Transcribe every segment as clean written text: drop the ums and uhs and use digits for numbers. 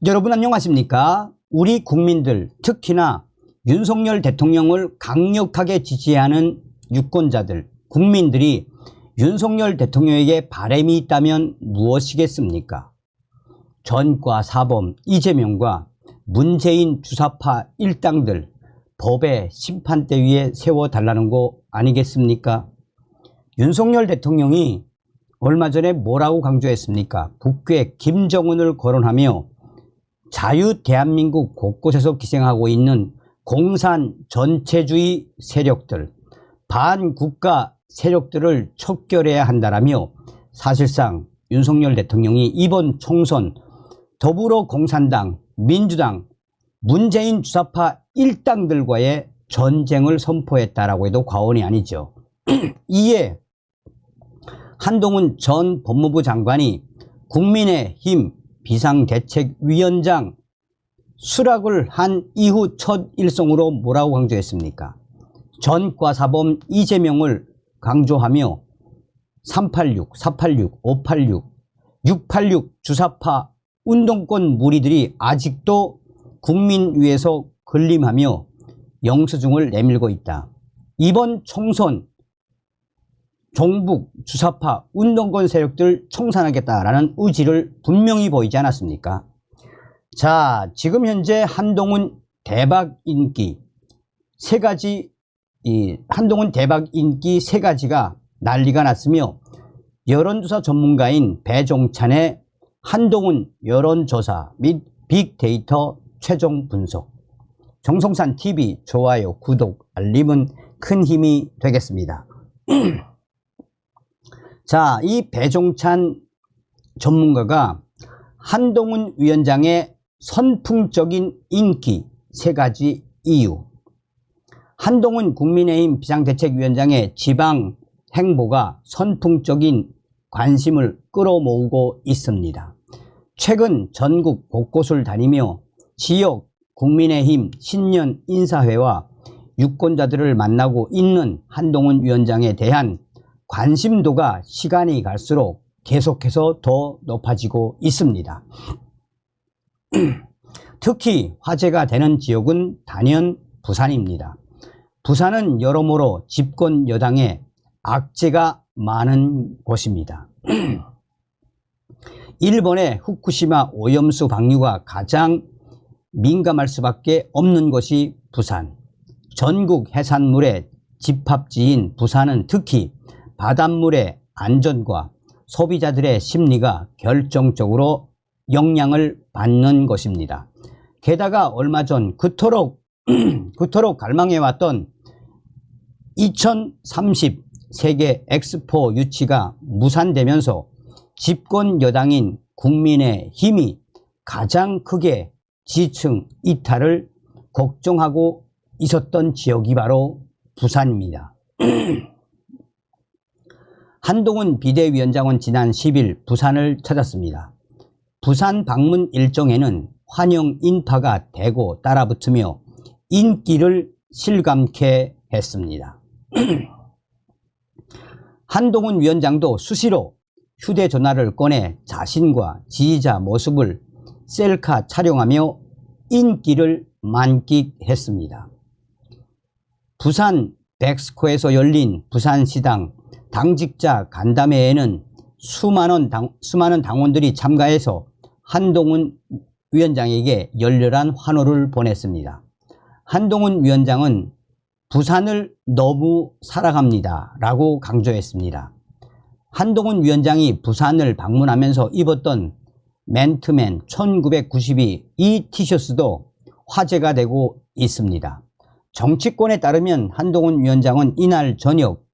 여러분 안녕하십니까? 우리 국민들, 특히나 윤석열 대통령을 강력하게 지지하는 유권자들, 국민들이 윤석열 대통령에게 바람이 있다면 무엇이겠습니까? 전과 사범 이재명과 문재인 주사파 일당들 법의 심판대 위에 세워달라는 거 아니겠습니까? 윤석열 대통령이 얼마 전에 뭐라고 강조했습니까? 북괴 김정은을 거론하며 자유 대한민국 곳곳에서 기생하고 있는 공산 전체주의 세력들, 반국가 세력들을 척결해야 한다라며 사실상 윤석열 대통령이 이번 총선 더불어공산당, 민주당, 문재인 주사파 일당들과의 전쟁을 선포했다라고 해도 과언이 아니죠. 이에 한동훈 전 법무부 장관이 국민의힘 비상대책위원장 수락을 한 이후 첫 일성으로 뭐라고 강조했습니까? 전과 사범 이재명을 강조하며 386, 486, 586, 686 주사파 운동권 무리들이 아직도 국민 위에서 군림하며 영수증을 내밀고 있다. 이번 총선 종북 주사파 운동권 세력들 청산하겠다라는 의지를 분명히 보이지 않았습니까? 자, 지금 현재 한동훈 대박 인기 세 가지가 난리가 났으며 여론조사 전문가인 배종찬의 한동훈 여론조사 및 빅데이터 최종 분석, 정성산 TV 좋아요, 구독, 알림은 큰 힘이 되겠습니다. 자, 이 배종찬 전문가가 한동훈 위원장의 선풍적인 인기 세 가지 이유, 한동훈 국민의힘 비상대책위원장의 지방 행보가 선풍적인 관심을 끌어모으고 있습니다. 최근 전국 곳곳을 다니며 지역 국민의힘 신년 인사회와 유권자들을 만나고 있는 한동훈 위원장에 대한 관심도가 시간이 갈수록 계속해서 더 높아지고 있습니다. 특히 화제가 되는 지역은 단연 부산입니다. 부산은 여러모로 집권 여당의 악재가 많은 곳입니다. 일본의 후쿠시마 오염수 방류가 가장 민감할 수밖에 없는 곳이 부산. 전국 해산물의 집합지인 부산은 특히 바닷물의 안전과 소비자들의 심리가 결정적으로 영향을 받는 것입니다. 게다가 얼마 전 그토록 갈망해왔던 2030 세계 엑스포 유치가 무산되면서 집권 여당인 국민의힘이 가장 크게 지층 이탈을 걱정하고 있었던 지역이 바로 부산입니다. 한동훈 비대위원장은 지난 10일 부산을 찾았습니다. 부산 방문 일정에는 환영 인파가 대거 따라붙으며 인기를 실감케 했습니다. 한동훈 위원장도 수시로 휴대전화를 꺼내 자신과 지지자 모습을 셀카 촬영하며 인기를 만끽했습니다. 부산 백스코에서 열린 부산시당 당직자 간담회에는 수많은 당원들이 참가해서 한동훈 위원장에게 열렬한 환호를 보냈습니다. 한동훈 위원장은 부산을 너무 사랑합니다 라고 강조했습니다. 한동훈 위원장이 부산을 방문하면서 입었던 맨투맨 1992 이 티셔츠도 화제가 되고 있습니다. 정치권에 따르면 한동훈 위원장은 이날 저녁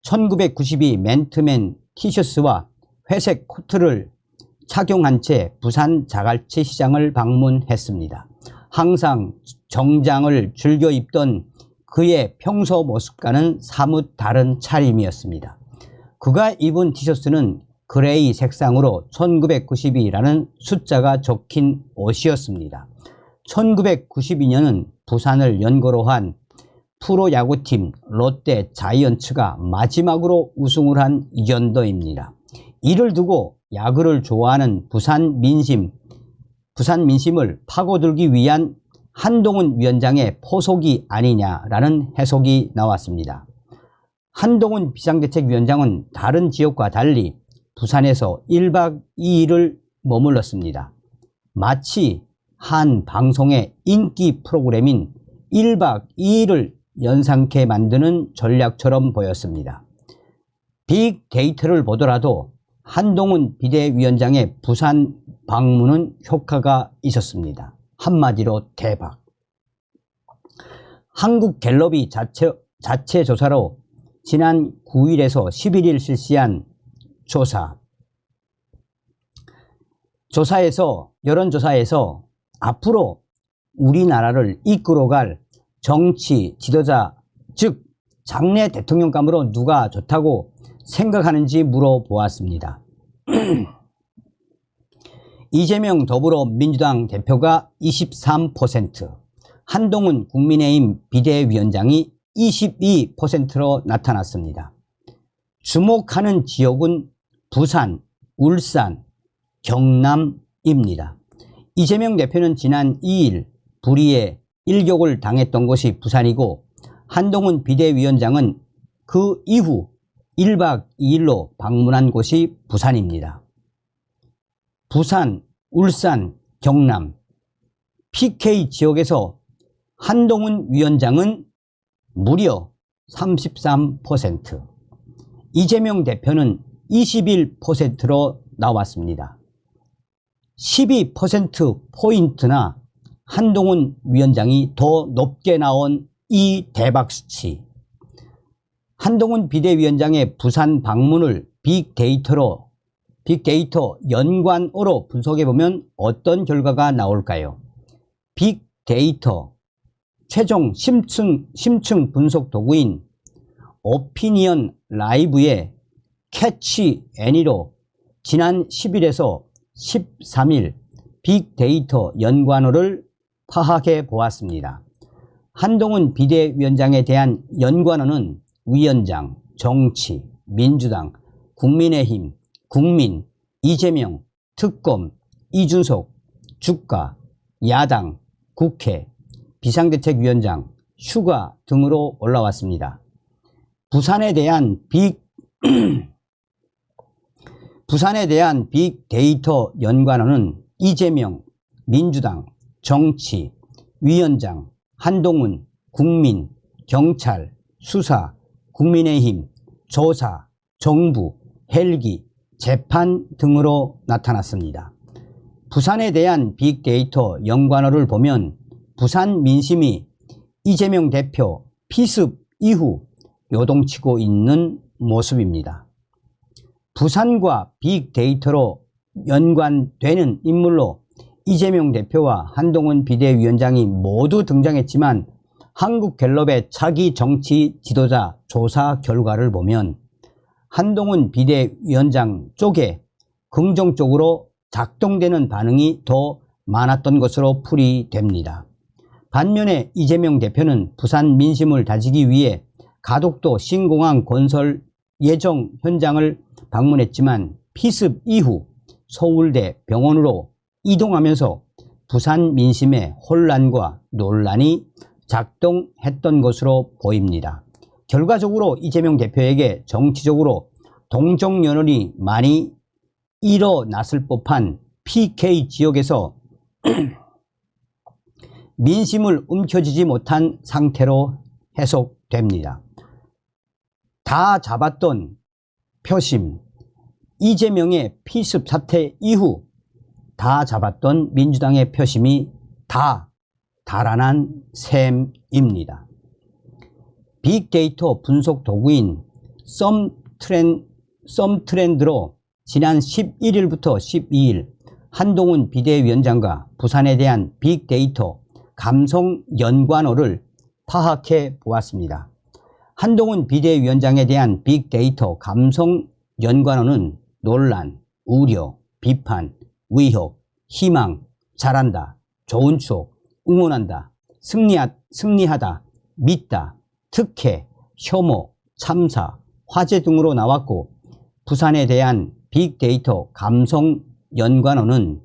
1992 맨투맨 티셔츠와 회색 코트를 착용한 채 부산 자갈치 시장을 방문했습니다. 항상 정장을 즐겨 입던 그의 평소 모습과는 사뭇 다른 차림이었습니다. 그가 입은 티셔츠는 그레이 색상으로 1992라는 숫자가 적힌 옷이었습니다. 1992년은 부산을 연고로 한 프로야구팀 롯데 자이언츠가 마지막으로 우승을 한 연도입니다. 이를 두고 야구를 좋아하는 부산 부산 민심을 파고들기 위한 한동훈 위원장의 포석이 아니냐라는 해석이 나왔습니다. 한동훈 비상대책위원장은 다른 지역과 달리 부산에서 1박 2일을 머물렀습니다. 마치 한 방송의 인기 프로그램인 1박 2일을 연상케 만드는 전략처럼 보였습니다. 빅데이터를 보더라도 한동훈 비대위원장의 부산 방문은 효과가 있었습니다. 한마디로 대박. 한국갤럽이 자체 조사로 지난 9일에서 11일 실시한 여론조사에서 앞으로 우리나라를 이끌어갈 정치 지도자, 즉 장래 대통령감으로 누가 좋다고 생각하는지 물어보았습니다. 이재명 더불어민주당 대표가 23%, 한동훈 국민의힘 비대위원장이 22%로 나타났습니다. 주목하는 지역은 부산, 울산, 경남입니다. 이재명 대표는 지난 2일 불의의 일격을 당했던 곳이 부산이고, 한동훈 비대위원장은 그 이후 1박 2일로 방문한 곳이 부산입니다. 부산, 울산, 경남, PK 지역에서 한동훈 위원장은 무려 33%, 이재명 대표는 21%로 나왔습니다. 12%포인트나 한동훈 위원장이 더 높게 나온 이 대박 수치. 한동훈 비대위원장의 부산 방문을 빅데이터 연관어로 분석해보면 어떤 결과가 나올까요? 빅데이터 최종 심층 분석 도구인 오피니언 라이브의 캐치 애니로 지난 10일에서 13일 빅데이터 연관어를 파악해 보았습니다. 한동훈 비대위원장에 대한 연관어는 위원장, 정치, 민주당, 국민의힘, 국민, 이재명, 특검, 이준석, 주가, 야당, 국회, 비상대책위원장, 휴가 등으로 올라왔습니다. 부산에 대한 빅데이터 연관어는 이재명, 민주당, 정치, 위원장, 한동훈, 국민, 경찰, 수사, 국민의힘, 조사, 정부, 헬기, 재판 등으로 나타났습니다. 부산에 대한 빅데이터 연관어를 보면 부산 민심이 이재명 대표 피습 이후 요동치고 있는 모습입니다. 부산과 빅데이터로 연관되는 인물로 이재명 대표와 한동훈 비대위원장이 모두 등장했지만 한국갤럽의 차기 정치 지도자 조사 결과를 보면 한동훈 비대위원장 쪽에 긍정적으로 작동되는 반응이 더 많았던 것으로 풀이됩니다. 반면에 이재명 대표는 부산 민심을 다지기 위해 가덕도 신공항 건설 예정 현장을 방문했지만 피습 이후 서울대 병원으로 이동하면서 부산 민심의 혼란과 논란이 작동했던 것으로 보입니다. 결과적으로 이재명 대표에게 정치적으로 동정연원이 많이 일어났을 법한 PK 지역에서 민심을 움켜쥐지 못한 상태로 해석됩니다. 다 잡았던 표심, 이재명의 피습 사태 이후 다 잡았던 민주당의 표심이 다 달아난 셈입니다. 빅데이터 분석 도구인 썸트렌드로 지난 11일부터 12일 한동훈 비대위원장과 부산에 대한 빅데이터 감성 연관어를 파악해 보았습니다. 한동훈 비대위원장에 대한 빅데이터 감성 연관어는 논란, 우려, 비판, 위협, 희망, 잘한다, 좋은 추억, 응원한다, 승리하다, 믿다, 특혜, 혐오, 참사, 화재 등으로 나왔고, 부산에 대한 빅데이터 감성 연관어는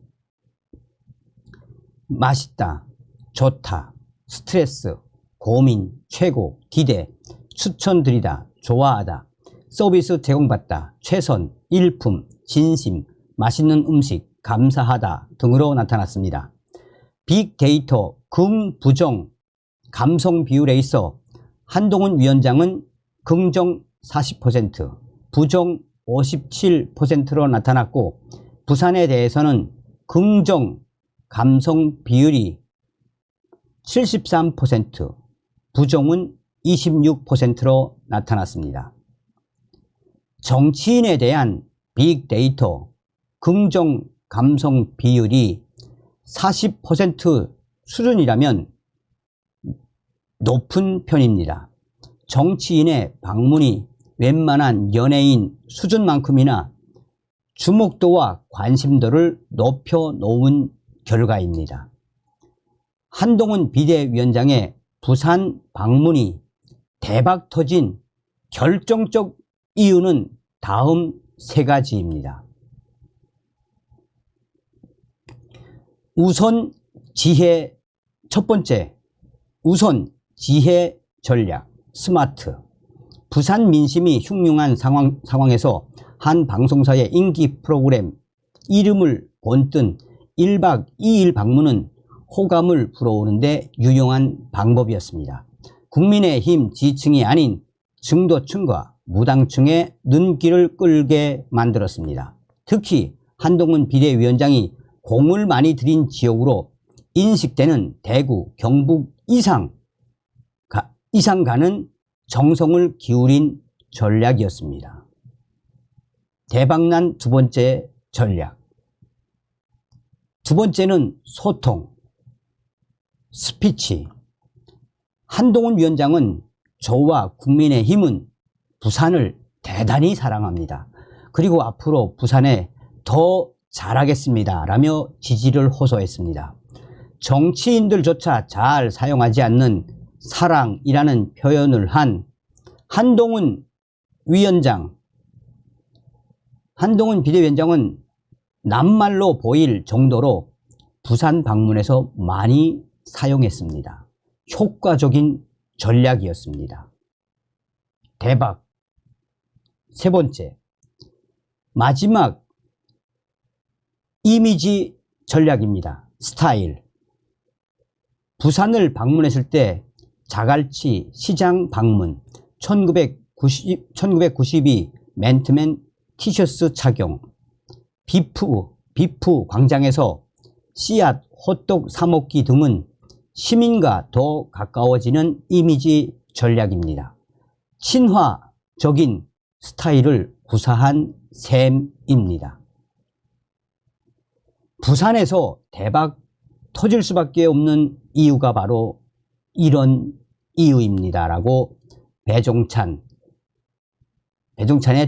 맛있다, 좋다, 스트레스, 고민, 최고, 기대, 추천드리다, 좋아하다, 서비스 제공받다, 최선, 일품, 진심, 맛있는 음식, 감사하다 등으로 나타났습니다. 빅데이터, 긍, 부정, 감성 비율에 있어 한동훈 위원장은 긍정 40%, 부정 57%로 나타났고, 부산에 대해서는 긍정 감성 비율이 73%, 부정은 26%로 나타났습니다. 정치인에 대한 빅데이터 긍정 감성 비율이 40% 수준이라면 높은 편입니다. 정치인의 방문이 웬만한 연예인 수준만큼이나 주목도와 관심도를 높여놓은 결과입니다. 한동훈 비대위원장의 부산 방문이 대박 터진 결정적 이유는 다음 세 가지입니다. 첫 번째, 우선 지혜 전략, 스마트. 부산 민심이 흉흉한 상황에서 한 방송사의 인기 프로그램 이름을 본뜬 1박 2일 방문은 호감을 불어오는데 유용한 방법이었습니다. 국민의힘 지층이 아닌 중도층과 무당층의 눈길을 끌게 만들었습니다. 특히 한동훈 비대위원장이 공을 많이 들인 지역으로 인식되는 대구, 경북 이상 가는 정성을 기울인 전략이었습니다. 대박난 두 번째 전략. 두 번째는 소통, 스피치. 한동훈 위원장은 저와 국민의힘은 부산을 대단히 사랑합니다. 그리고 앞으로 부산에 더 잘하겠습니다 라며 지지를 호소했습니다. 정치인들조차 잘 사용하지 않는 사랑이라는 표현을 한 한동훈 비대위원장은 낱말로 보일 정도로 부산 방문에서 많이 사용했습니다. 효과적인 전략이었습니다. 대박. 세 번째, 마지막 이미지 전략입니다. 스타일. 부산을 방문했을 때 자갈치 시장 방문, 1992 맨투맨 티셔츠 착용, 비프 광장에서 씨앗 호떡 사먹기 등은 시민과 더 가까워지는 이미지 전략입니다. 친화적인 스타일을 구사한 셈입니다. 부산에서 대박 터질 수밖에 없는 이유가 바로 이런 이유입니다 라고 배종찬의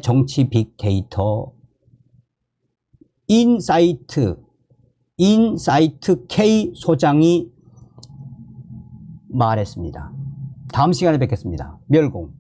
정치 빅데이터 인사이트 K 소장이 말했습니다. 다음 시간에 뵙겠습니다. 멸공.